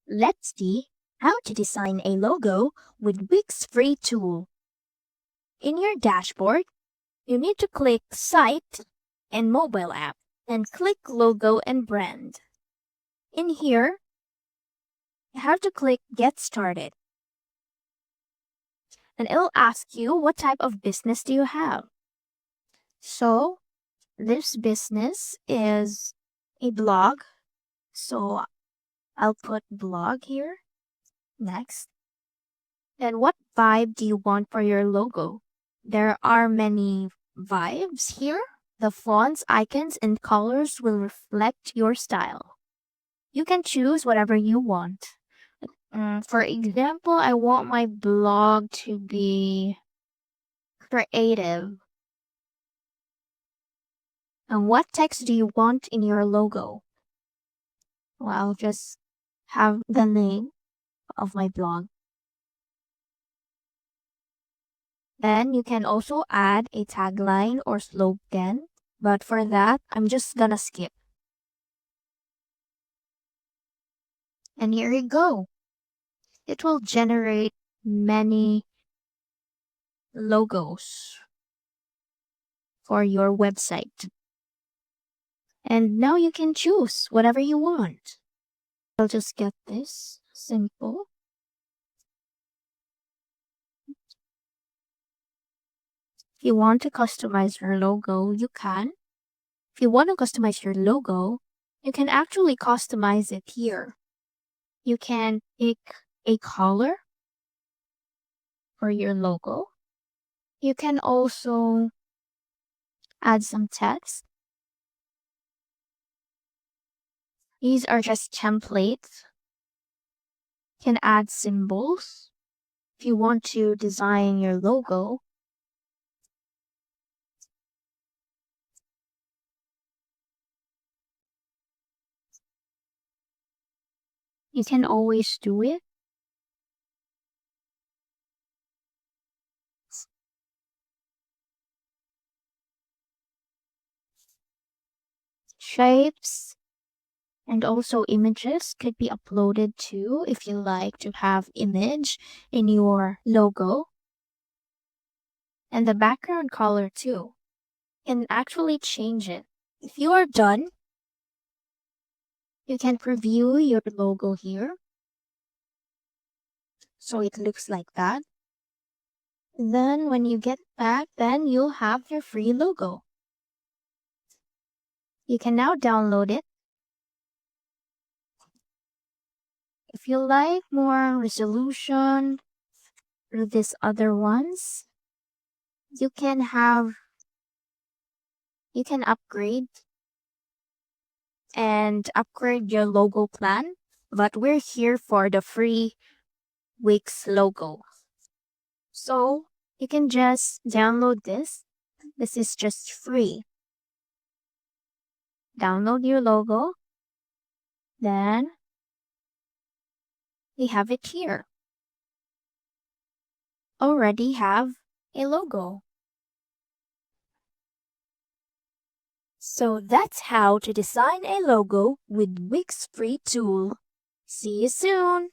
Let's see how to design a logo with Wix free tool. In your dashboard, you need to click Site and Mobile app and click Logo and Brand. In here, you have to click Get Started. And it'll ask you what type of business do you have. So this business is a blog. So I'll put blog here. Next. Then what vibe do you want for your logo? There are many vibes here. The fonts, icons, and colors will reflect your style. You can choose whatever you want. For example, I want my blog to be creative. And what text do you want in your logo? Well, I'll just have the name of my blog. Then you can also add a tagline or slogan, but for that, I'm just gonna skip. And here you go. It will generate many logos for your website. And now you can choose whatever you want. I'll just get this simple. If you want to customize your logo, you can. If you want to customize your logo, you can actually customize it here. You can pick a color for your logo. You can also add some text. These are just templates. You can add symbols. If you want to design your logo, you can always do it. Shapes and also images could be uploaded too if you like to have image in your logo. And the background color too. You can actually change it. If you are done, you can preview your logo here. So it looks like that. Then when you get back, then you'll have your free logo. You can now download it. If you like more resolution or these other ones, you can upgrade and upgrade your logo plan, but we're here for the free Wix logo. So you can just download this. This is just free. Download your logo. Then we have it here. Already have a logo. So that's how to design a logo with Wix free tool. See you soon!